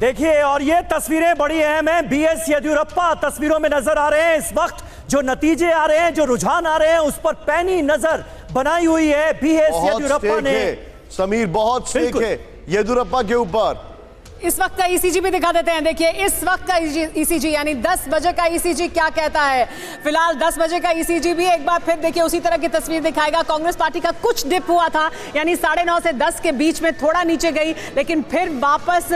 देखिए, और ये तस्वीरें बड़ी अहम हैं। बीएस येदियुरप्पा तस्वीरों में नजर आ रहे हैं। इस वक्त जो नतीजे आ रहे हैं, जो रुझान आ रहे हैं, उस पर पैनी नजर बनाई हुई है बीएस येदियुरप्पा ने। समीर, बहुत स्टेक है येदियुरप्पा के ऊपर। इस वक्त का ईसीजी भी दिखा देते हैं। देखिए, इस वक्त का ईसीजी यानी 10 बजे का ईसीजी क्या कहता है। फिलहाल 10 बजे का ईसीजी भी एक बार फिर देखिए उसी तरह की तस्वीर दिखाएगा। कांग्रेस पार्टी का कुछ डिप हुआ था, यानी 9:30 से 10 के बीच में थोड़ा नीचे गई, लेकिन फिर वापस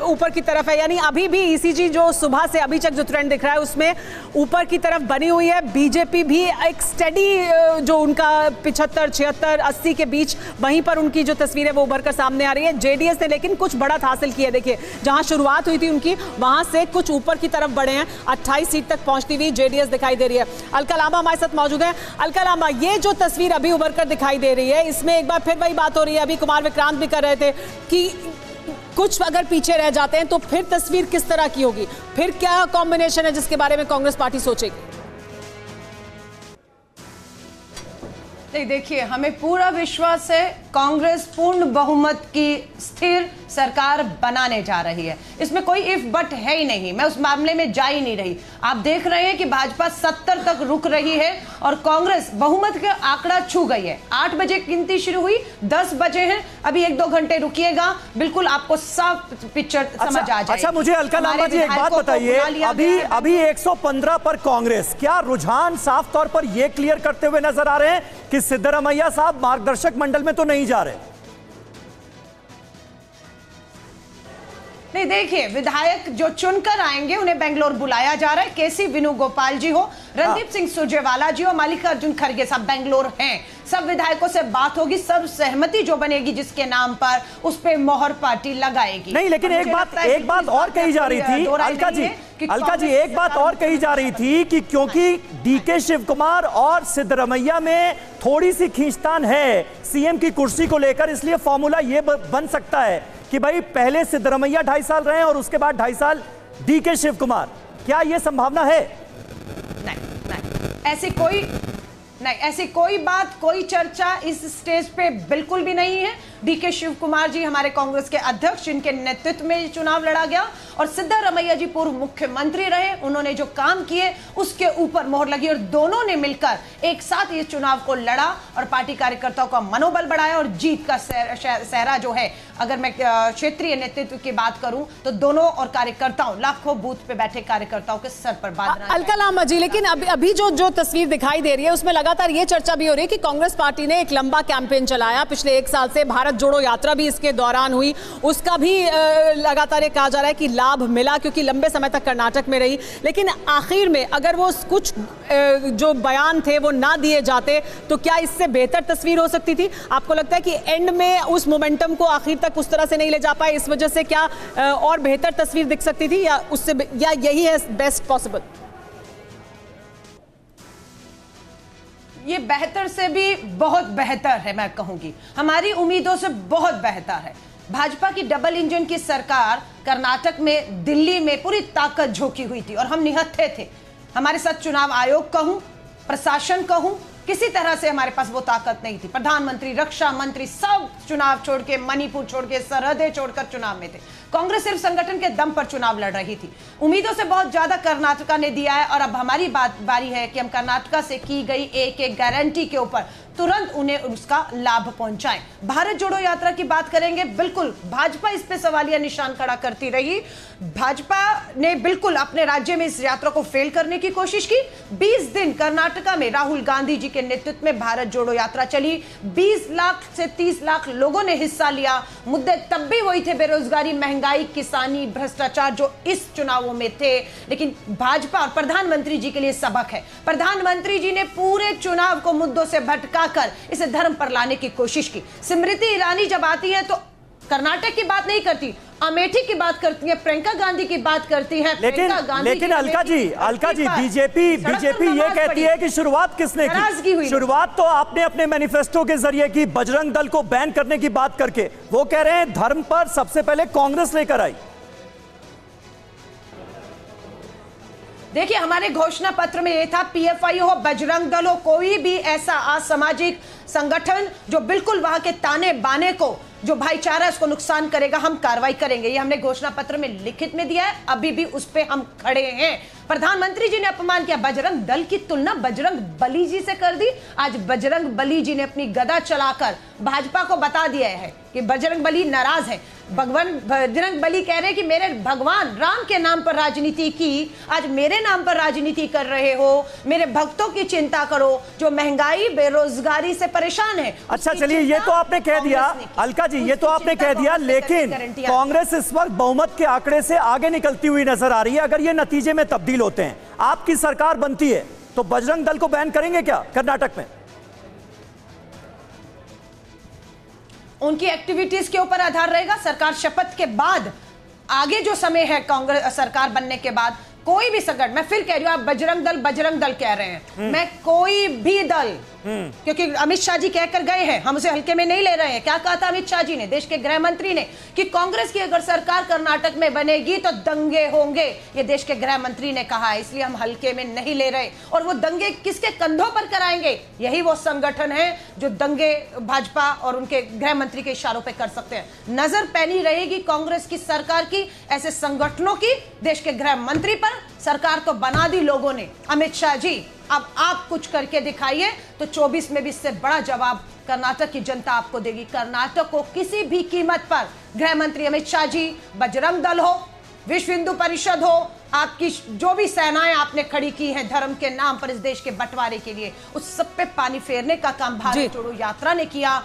ऊपर की तरफ है। यानी अभी भी ईसीजी जो सुबह से अभी तक जो ट्रेंड दिख रहा है उसमें ऊपर की तरफ बनी हुई है। बीजेपी भी एक स्टडी जो उनका 75, 76, 80 के बीच, वहीं पर उनकी जो तस्वीर है वो उभर कर सामने आ रही है। जेडीएस ने लेकिन कुछ बढ़त हासिल की है। देखिए, जहां शुरुआत हुई थी उनकी, वहां से कुछ ऊपर की तरफ बढ़े हैं। 28 सीट तक पहुंचती हुई जेडीएस दिखाई दे रही है। अलका लांबा हमारे साथ मौजूद है। अलका लांबा, ये जो तस्वीर अभी उभर कर दिखाई दे रही है, इसमें एक बार फिर वही बात हो रही है। अभी कुमार विक्रांत भी कर रहे थे कि कुछ अगर पीछे रह जाते हैं तो फिर तस्वीर किस तरह की होगी, फिर क्या कॉम्बिनेशन है जिसके बारे में कांग्रेस पार्टी सोचेगी। देखिए, हमें पूरा विश्वास है कांग्रेस पूर्ण बहुमत की स्थिर सरकार बनाने जा रही है। इसमें कोई इफ बट है ही नहीं। मैं उस मामले में जा ही नहीं रही। आप देख रहे हैं कि भाजपा 70 तक रुक रही है और कांग्रेस बहुमत का आंकड़ा छू गई है। 8 बजे गिनती शुरू हुई, 10 बजे हैं। अभी 1-2 घंटे रुकिएगा, बिल्कुल आपको साफ पिक्चर समझ आ जाएगी। अच्छा, मुझे अलका लांबा जी एक बात बताइए। अभी 115 पर कांग्रेस, क्या रुझान साफ तौर पर यह क्लियर करते हुए नजर आ रहे हैं कि सिद्धरामैया साहब मार्गदर्शक मंडल में तो नहीं जा रहे? नहीं, देखिए, विधायक जो चुनकर आएंगे उन्हें बेंगलोर बुलाया जा रहा है। केसी वेणुगोपाल जी हो, रणदीप सिंह सुरजेवाला जी हो, मल्लिकार्जुन खड़गे सब बेंगलोर हैं। सब विधायकों से बात होगी, सर्व सहमति जो बनेगी जिसके नाम पर, उस पे मोहर पार्टी लगाएगी। नहीं, लेकिन एक बात और कही जा रही थी अलका जी, एक बात और कही जा रही थी कि क्योंकि डीके शिव कुमार और सिद्धरामैया में थोड़ी सी खींचतान है सीएम की कुर्सी को लेकर, इसलिए फॉर्मूला ये बन सकता है कि भाई पहले सिद्धरामैया 2.5 साल रहे और उसके बाद 2.5 साल डीके शिव कुमार। क्या यह संभावना है? नहीं, ऐसी कोई बात, कोई चर्चा इस स्टेज पे बिल्कुल भी नहीं है। डीके शिव कुमार जी हमारे कांग्रेस के अध्यक्ष, जिनके नेतृत्व में चुनाव लड़ा गया, और सिद्धरामैया जी पूर्व मुख्यमंत्री रहे। उन्होंने जो काम किए उसके ऊपर मोहर लगी और दोनों ने मिलकर एक साथ ये चुनाव को लड़ा और पार्टी कार्यकर्ताओं का मनोबल बढ़ाया और जीत का सहरा जो है, अगर मैं क्षेत्रीय नेतृत्व की बात करूं तो दोनों और कार्यकर्ताओं, लाखों बूथ पे बैठे कार्यकर्ताओं के सर पर बांधना। अलका लांबा जी, लेकिन अभी जो तस्वीर दिखाई दे रही है उसमें लगातार ये चर्चा भी हो रही है कि कांग्रेस पार्टी ने एक लंबा कैंपेन चलाया पिछले 1 साल से। भारत जोड़ो यात्रा भी इसके दौरान हुई, उसका भी लगातार ये कहा जा रहा है कि लाभ मिला क्योंकि लंबे समय तक कर्नाटक में रही। लेकिन आखिर में अगर वो कुछ जो बयान थे वो ना दिए जाते तो क्या इससे बेहतर तस्वीर हो सकती थी? आपको लगता है कि एंड में उस मोमेंटम को आखिर तक उस तरह से नहीं ले जा पाए, इस वजह से क्या और बेहतर तस्वीर दिख सकती थी, या उससे, या यही है बेस्ट पॉसिबल? ये बेहतर से भी बहुत बेहतर है, मैं कहूंगी हमारी उम्मीदों से बहुत बेहतर है। भाजपा की डबल इंजन की सरकार कर्नाटक में, दिल्ली में पूरी ताकत झोंकी हुई थी और हम निहत्थे थे। हमारे साथ चुनाव आयोग कहूं, प्रशासन कहूं, किसी तरह से हमारे पास वो ताकत नहीं थी। प्रधानमंत्री, रक्षा मंत्री सब चुनाव छोड़ के, मणिपुर छोड़ के, सरहदें छोड़कर चुनाव में थे। कांग्रेस सिर्फ संगठन के दम पर चुनाव लड़ रही थी। उम्मीदों से बहुत ज्यादा कर्नाटका ने दिया है और अब हमारी बारी है कि हम कर्नाटका से की गई एक गारंटी के ऊपर तुरंत उन्हें उसका लाभ पहुंचाएं। भारत जोड़ो यात्रा की बात करेंगे, बिल्कुल भाजपा इस पे सवालिया निशान खड़ा करती रही। भाजपा ने बिल्कुल अपने राज्य में इस यात्रा को फेल करने की कोशिश की। 20 दिन कर्नाटका में राहुल गांधी जी के नेतृत्व में भारत जोड़ो यात्रा चली। 20 लाख से 30 लाख लोगों ने हिस्सा लिया। मुद्दे तब भी वही थे, बेरोजगारी, महंगाई, किसानी, भ्रष्टाचार, जो इस चुनावों में थे। लेकिन भाजपा और प्रधानमंत्री जी के लिए सबक है। प्रधानमंत्री जी ने पूरे चुनाव को मुद्दों से भटका कर इसे धर्म पर लाने की कोशिश की। स्मृति ईरानी जब आती है तो कर्नाटक की बात नहीं करती, अमेठी की बात करती है, प्रियंका गांधी की बात करती है। लेकिन अलका जी बीजेपी ये कहती है कि शुरुआत किसने की? शुरुआत तो आपने अपने मैनिफेस्टो के जरिए की, बजरंग दल को बैन करने की बात करके। वो कह रहे हैं धर्म पर सबसे पहले कांग्रेस लेकर आई। देखिए, हमारे घोषणा पत्र में यह था, पीएफआई हो, बजरंग दल हो, कोई भी ऐसा असामाजिक संगठन जो बिल्कुल वहां के ताने बाने को जो भाईचारा उसको नुकसान करेगा हम कार्रवाई करेंगे। ये हमने घोषणा पत्र में लिखित में दिया है, अभी भी उस पे हम खड़े हैं। प्रधानमंत्री जी ने अपमान किया, बजरंग दल की तुलना बजरंग बली जी से कर दी। आज बजरंग बली जी ने अपनी गदा चलाकर भाजपा को बता दिया है कि बजरंग बली नाराज है। भगवान बजरंग बली कह रहे हैं कि मेरे भगवान राम के नाम पर राजनीति की, आज मेरे नाम पर राजनीति कर रहे हो। मेरे भक्तों की चिंता करो जो महंगाई बेरोजगारी से परेशान है। अच्छा चलिए, ये तो आपने कह दिया अलका जी, ये तो आपने कह दिया, लेकिन कांग्रेस इस वक्त बहुमत के आंकड़े से आगे निकलती हुई नजर आ रही है। अगर ये नतीजे में तब्दील होते हैं, आपकी सरकार बनती है, तो बजरंग दल को बैन करेंगे क्या कर्नाटक में? उनकी एक्टिविटीज के ऊपर आधार रहेगा। सरकार शपथ के बाद आगे जो समय है कांग्रेस सरकार बनने के बाद, कोई भी संगठन, मैं फिर कह रही हूं, आप बजरंग दल कह रहे हैं, मैं कोई भी दल, क्योंकि अमित शाह जी कहकर गए हैं, हम उसे हल्के में नहीं ले रहे हैं। क्या कहा था अमित शाह जी ने, देश के गृह मंत्री ने, कि कांग्रेस की अगर सरकार कर्नाटक में बनेगी तो दंगे होंगे। ये देश के गृह मंत्री ने कहा है, इसलिए हम हल्के में नहीं ले रहे। और वो दंगे किसके कंधों पर कराएंगे? यही वो संगठन है जो दंगे भाजपा और उनके गृह मंत्री के इशारों पर कर सकते हैं। नजर पैनी रहेगी कांग्रेस की सरकार की ऐसे संगठनों की। देश के गृह मंत्री पर सरकार तो बना दी लोगों ने। अमित शाह जी, अब आप कुछ करके दिखाइए तो 24 में भी इससे बड़ा जवाब कर्नाटक की जनता आपको देगी। कर्नाटक को किसी भी कीमत पर गृह मंत्री अमित शाह जी, बजरंग दल हो, विश्व हिंदू परिषद हो, आपकी जो भी सेनाएं आपने खड़ी की हैं धर्म के नाम पर इस देश के बंटवारे के लिए, उस सब पे पानी फेरने का काम भारत जोड़ो यात्रा ने किया।